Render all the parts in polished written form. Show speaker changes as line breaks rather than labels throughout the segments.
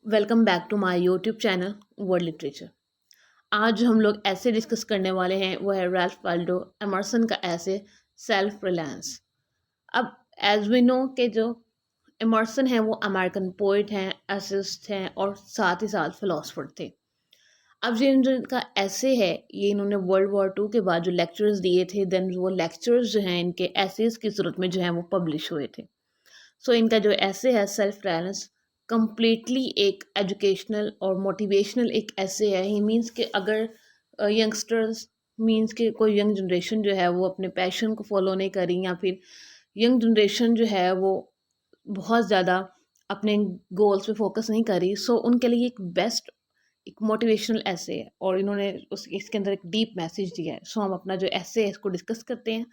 Welcome back to my YouTube channel world literature. आज जो हम लोग ऐसे डिस्कस करने वाले हैं वो है रैल्फ वाल्डो एमर्सन का ऐसे सेल्फ रिलायंस। अब एज वी नो कि जो एमर्सन है वो अमेरिकन पोइट हैं, एसिस्ट हैं और साथ ही साथ फिलोसफर थे। अब ये जो इनका ऐसे है ये इन्होंने वर्ल्ड वॉर 2 के बाद जो लेक्चर्स दिए थे, देन वो लेक्चर्स जो हैं इनके एसेस की सूरत में जो है वो पब्लिश हुए थे। सो इनका जो ऐसे है सेल्फ रिलायंस कम्प्लीटली एक एजुकेशनल और मोटिवेशनल एक ऐसे है। ही मीन्स कि अगर यंगस्टर्स मीन्स कि कोई यंग जनरेशन जो है वो अपने पैशन को फॉलो नहीं करी, या फिर यंग जनरेशन जो है वो बहुत ज़्यादा अपने गोल्स पे फोकस नहीं करी, सो उनके लिए एक बेस्ट एक मोटिवेशनल ऐसे है और इन्होंने इसके अंदर एक डीप मैसेज दिया है। सो हम अपना जो ऐसे है इसको डिस्कस करते हैं।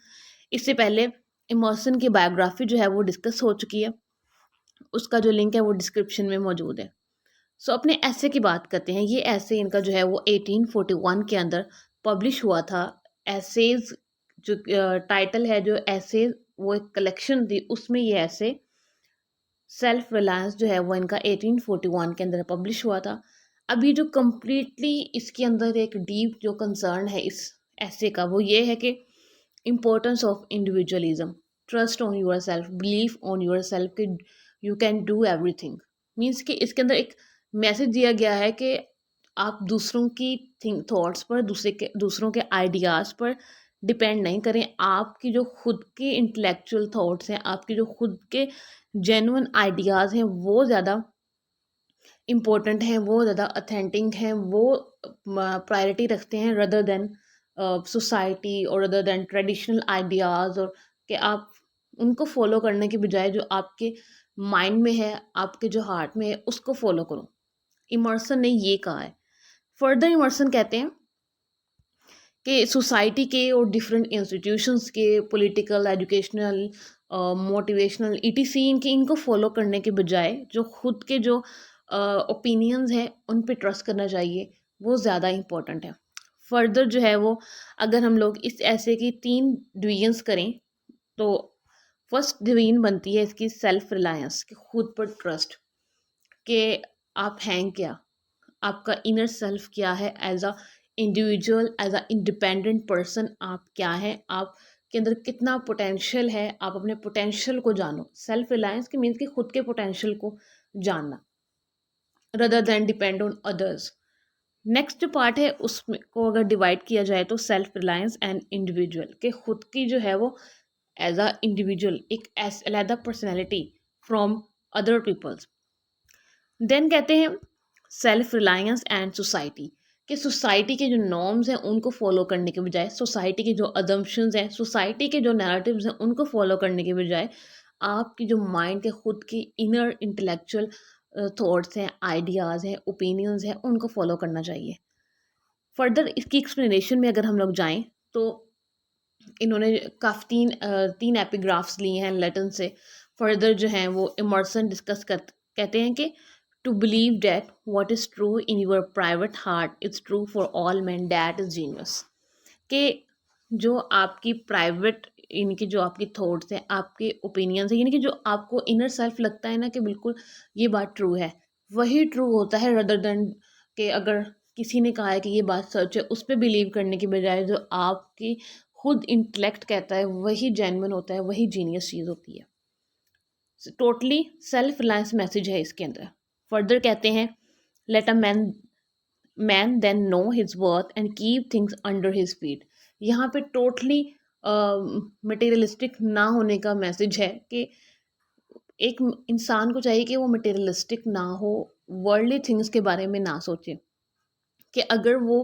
इससे पहले इमर्सन की बायोग्राफी जो है वो डिस्कस हो चुकी है, उसका जो लिंक है वो डिस्क्रिप्शन में मौजूद है। सो अपने ऐसे की बात करते हैं। ये ऐसे इनका जो है वो 1841 के अंदर पब्लिश हुआ था। ऐसेज जो टाइटल है जो ऐसे वो एक कलेक्शन थी, उसमें ये ऐसे सेल्फ रिलायंस जो है वो इनका 1841 के अंदर पब्लिश हुआ था। अभी जो कम्प्लीटली इसके अंदर एक डीप जो कंसर्न है इस ऐसे का वो ये है कि importance of individualism, trust on your self, belief on your self कि you can do everything. Means कि इसके अंदर एक मैसेज दिया गया है कि आप दूसरों की थिंक थॉट्स पर, दूसरों के आइडियाज़ पर डिपेंड नहीं करें। आपकी जो खुद के इंटेलेक्चुअल थॉट्स हैं, आपके जो खुद के जेन्युइन आइडियाज़ हैं वो ज़्यादा इम्पोर्टेंट हैं, वो ज़्यादा अथेंटिक हैं, वो प्रायोरिटी रखते हैं रदर देन सोसाइटी और अदर देन ट्रेडिशनल आइडियाज़। और कि आप उनको फॉलो करने के बजाय जो आपके माइंड में है, आपके जो हार्ट में है, उसको फॉलो करो। इमर्सन ने ये कहा है। फर्दर इमर्सन कहते हैं कि सोसाइटी के और डिफरेंट इंस्टीट्यूशंस के पॉलिटिकल, एजुकेशनल, मोटिवेशनल ईटीसी इनको फॉलो करने के बजाय जो खुद के जो ओपिनियंस हैं उन पे ट्रस्ट करना चाहिए, वो ज़्यादा इम्पोर्टेंट है। फर्दर जो है वो अगर हम लोग इस ऐसे की 3 डिवीजन्स करें तो फर्स्ट डिवीजन बनती है इसकी सेल्फ रिलायंस, कि खुद पर ट्रस्ट, कि आप हैं क्या, आपका इनर सेल्फ क्या है, as a individual, as a independent person आप क्या है, आप के अंदर कितना पोटेंशियल है, आप अपने पोटेंशियल को जानो। सेल्फ रिलायंस के मीन्स कि खुद के पोटेंशियल को जानना rather than depend on others. Next जो पार्ट है उसमें को अगर डिवाइड किया जाए तो सेल्फ रिलायंस एंड इंडिविजुअल, के खुद की जो है वो एज अ इंडिविजुअल एक अलग personality from other peoples. Then कहते हैं सेल्फ रिलायंस एंड सोसाइटी, कि सोसाइटी के जो नॉर्म्स हैं उनको फॉलो करने के बजाय, सोसाइटी के जो अजम्पशंस हैं, सोसाइटी के जो नैरेटिव्स हैं उनको फॉलो करने के बजाय आपकी जो माइंड के खुद की इनर इंटेलेक्चुअल थॉट्स हैं, आइडियाज़ हैं, ओपिनियंस हैं, उनको फॉलो करना चाहिए। फर्दर इसकी एक्सप्लेनेशन में अगर हम लोग जाएं तो इन्होंने काफ़ी तीन एपिग्राफ्स लिए हैं लैटिन से। फर्दर जो हैं वो इमर्सन डिस्कस कर कहते हैं कि to believe that what is true in your private heart is true for all man, that is genius. कि जो आपकी प्राइवेट इनकी जो आपकी थॉट्स हैं, आपके ओपिनियंस हैं, यानी कि जो आपको इनर सेल्फ लगता है ना कि बिल्कुल ये बात ट्रू है, वही ट्रू होता है रदर देन कि अगर किसी ने कहा है कि ये बात सच है उस पर बिलीव करने के बजाय जो आपकी खुद इंटेलेक्ट कहता है वही जेन्युइन होता है, वही जीनियस चीज़ होती है। टोटली सेल्फ रिलायंस मैसेज है इसके अंदर। फर्दर कहते हैं let a man then know his worth and keep things under his feet. यहाँ पे टोटली मटेरियलिस्टिक ना होने का मैसेज है कि एक इंसान को चाहिए कि वो मटेरियलिस्टिक ना हो, वर्ल्डली थिंग्स के बारे में ना सोचे। कि अगर वो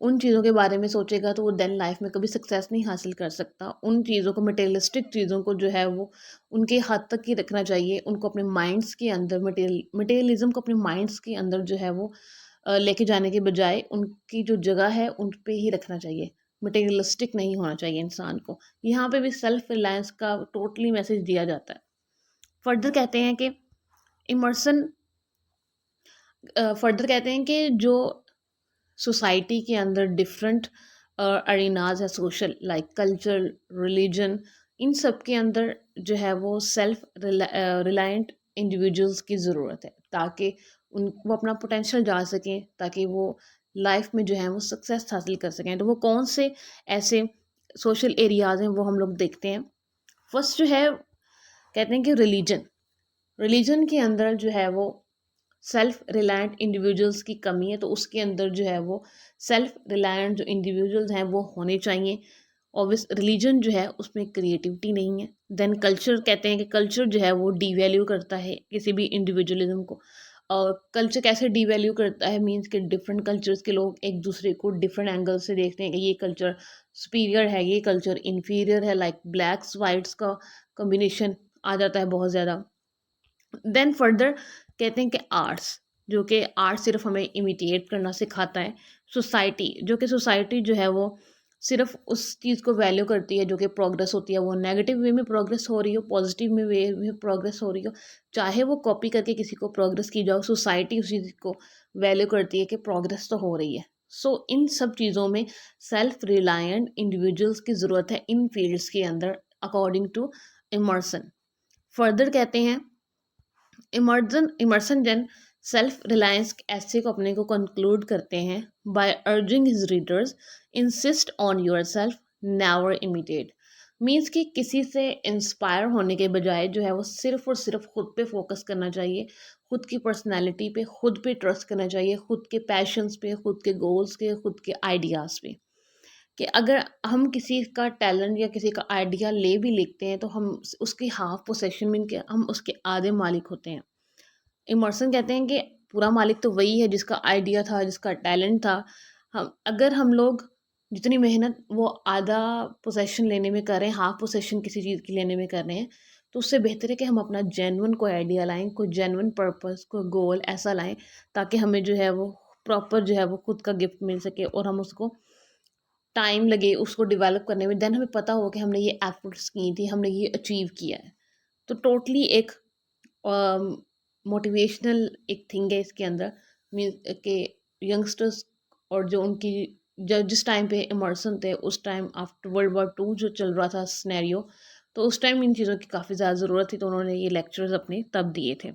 उन चीज़ों के बारे में सोचेगा तो वो देन लाइफ में कभी सक्सेस नहीं हासिल कर सकता। उन चीज़ों को, मटेरियलिस्टिक चीज़ों को जो है वो उनके हद तक ही रखना चाहिए। उनको अपने माइंड्स के अंदर मटेरियलिज्म को अपने माइंड्स के अंदर जो है वो लेके जाने के बजाय उनकी जो जगह है उन पे ही रखना चाहिए। मटेरियलिस्टिक नहीं होना चाहिए इंसान को। यहाँ पे भी सेल्फ रिलायंस का टोटली मैसेज दिया जाता है। फर्दर कहते हैं कि इमर्सन फर्दर कहते हैं कि जो सोसाइटी के अंदर डिफरेंट अरीनाज है सोशल, लाइक कल्चर, रिलीजन, इन सब के अंदर जो है वो सेल्फ रिलायंट इंडिविजुअल्स की ज़रूरत है ताकि वो अपना पोटेंशियल जा सकें, ताकि वो लाइफ में जो है वो सक्सेस हासिल कर सकें। तो वो कौन से ऐसे सोशल एरियाज़ हैं, वो हम लोग देखते हैं। फर्स्ट जो है, कहते हैं कि रिलीजन के अंदर जो है वो सेल्फ रिलायंट इंडिविजुअल्स की कमी है, तो उसके अंदर जो है वो सेल्फ रिलायंट जो इंडिविजुअल्स हैं वो होने चाहिए। ऑब्वियस रिलीजन जो है उसमें क्रिएटिविटी नहीं है। देन कल्चर, कहते हैं कि कल्चर जो है वो डीवैल्यू करता है किसी भी इंडिविजुअलिज्म को। और कल्चर कैसे डीवैल्यू करता है, मीन्स कि डिफरेंट कल्चर्स के लोग एक दूसरे को डिफरेंट एंगल से देखते हैं कि ये कल्चर सुपीरियर है, ये कल्चर इन्फीरियर है। लाइक ब्लैक्स वाइट्स का कॉम्बिनेशन आ जाता है बहुत ज़्यादा। देन फर्दर कहते हैं कि आर्ट्स, जो कि आर्ट सिर्फ हमें इमिटेट करना सिखाता है। सोसाइटी, जो कि सोसाइटी जो है वो सिर्फ उस चीज़ को वैल्यू करती है जो कि प्रोग्रेस होती है, वो नेगेटिव वे में प्रोग्रेस हो रही हो, पॉजिटिव में वे में प्रोग्रेस हो रही हो, चाहे वो कॉपी करके किसी को प्रोग्रेस की जाओ, सोसाइटी उस चीज़ को वैल्यू करती है कि प्रोग्रेस तो हो रही है। सो इन सब चीज़ों में सेल्फ रिलायंट इंडिविजुअल्स की ज़रूरत है इन फील्ड्स के अंदर, अकॉर्डिंग टू इमर्सन। फर्दर कहते हैं, इमर्सन जन सेल्फ रिलायंस ऐसे को अपने को कंक्लूड करते हैं by urging his readers insist on your self, never imitate. Means कि किसी से इंस्पायर होने के बजाय जो है वो सिर्फ और सिर्फ खुद पे फोकस करना चाहिए, खुद की पर्सनैलिटी पे, खुद पे ट्रस्ट करना चाहिए, खुद के पैशंस पे, खुद के गोल्स के, खुद के आइडियाज़ पे। कि अगर हम किसी का टैलेंट या किसी का आइडिया ले भी लिखते हैं, तो हम उसकी हाफ पोसेशन में, के हम उसके आधे मालिक होते हैं। इमर्सन कहते हैं कि पूरा मालिक तो वही है जिसका आइडिया था, जिसका टैलेंट था। हम लोग जितनी मेहनत वो आधा पोसेशन लेने में कर रहे हैं, हाफ पोसेशन किसी चीज़ की लेने में कर रहे हैं, तो उससे बेहतर है कि हम अपना जेन्युइन कोई आइडिया लाएं, कोई जेन्युइन पर्पस, कोई गोल ऐसा लाएं, ताकि हमें जो है वो प्रॉपर जो है वो खुद का गिफ्ट मिल सके, और हम उसको टाइम लगे उसको डेवलप करने में, देन हमें पता हो कि हमने ये एफर्ट्स की थी, हमने ये अचीव किया है। तो टोटली एक मोटिवेशनल एक थिंग है इसके अंदर। मीन के यंगस्टर्स, और जो उनकी जिस टाइम पे इमर्सन थे, उस टाइम आफ्टर वर्ल्ड वॉर 2 जो चल रहा था सिनेरियो, तो उस टाइम इन चीज़ों की काफ़ी ज़्यादा ज़रूरत थी, तो उन्होंने ये लेक्चर्स अपने तब दिए थे।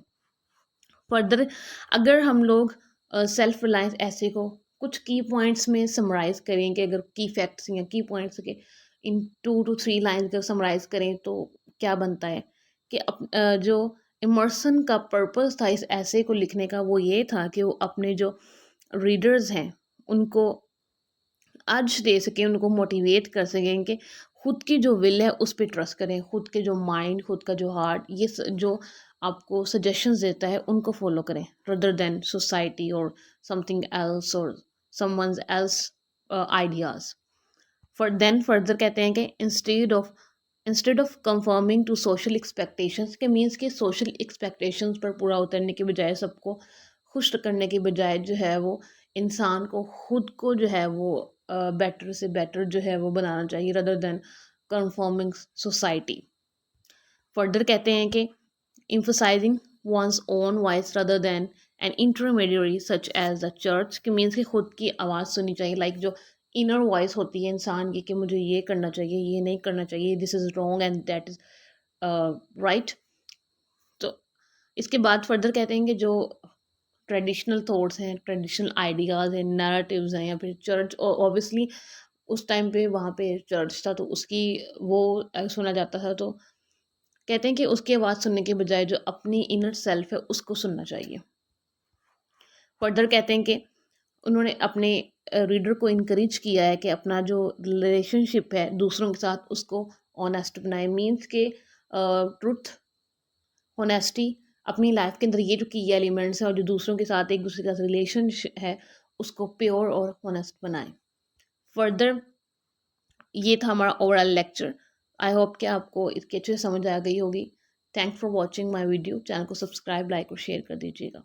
फर्दर अगर हम लोग सेल्फ रिलायंस ऐसे को कुछ की पॉइंट्स में समराइज़ करें, कि अगर की फैक्ट्स या की पॉइंट्स के इन 2 to 3 लाइन अगर समराइज़ करें, तो क्या बनता है कि जो इमर्सन का पर्पस था इस ऐसे को लिखने का, वो ये था कि वो अपने जो रीडर्स हैं उनको आज दे सकें, उनको मोटिवेट कर सकें कि खुद की जो विल है उस पर ट्रस्ट करें, खुद के जो माइंड, खुद का जो हार्ट, जो आपको सजेशंस देता है उनको फॉलो करें, रदर देन सोसाइटी और समथिंग एल्स और समवन एल्स आइडियाज़। फर्दर कहते हैं कि instead of conforming to social expectations, के मीन्स के सोशल एक्सपेक्टेशंस पर पूरा उतरने के बजाय, सबको खुश करने के बजाय जो है वो इंसान को खुद को जो है वो बेटर से बेटर जो है वो बनाना चाहिए, rather than conforming society. Further कहते हैं कि emphasizing one's own voice rather than an intermediary such as the church, कि मीन्स कि खुद की आवाज़ सुननी चाहिए, लाइक जो इनर वॉइस होती है इंसान की, कि मुझे ये करना चाहिए, ये नहीं करना चाहिए, this is wrong and that is right. तो इसके बाद फर्दर कहते हैं कि जो ट्रेडिशनल थॉट्स हैं, ट्रेडिशनल आइडियाज़ हैं, नैरेटिव्स हैं, या फिर चर्च, और ऑब्वियसली उस टाइम पे वहाँ पे चर्च था, तो उसकी वो सुना जाता था, तो कहते हैं कि उसकी आवाज़ सुनने के बजाय जो अपनी इनर सेल्फ है उसको सुनना चाहिए। फर्दर कहते हैं कि उन्होंने अपने रीडर को इनकरेज किया है कि अपना जो रिलेशनशिप है दूसरों के साथ उसको ऑनेस्ट बनाए, मीन्स के ट्रुथ, ऑनेस्टी अपनी लाइफ के अंदर, ये जो की एलिमेंट्स हैं, और जो दूसरों के साथ एक दूसरे का रिलेशन है उसको प्योर और ऑनेस्ट बनाए। फर्दर ये था हमारा ओवरऑल लेक्चर। आई होप कि आपको इसकी अच्छे से समझ आ गई होगी। Thanks for watching my video. Channel को सब्सक्राइब, लाइक और शेयर कर दीजिएगा।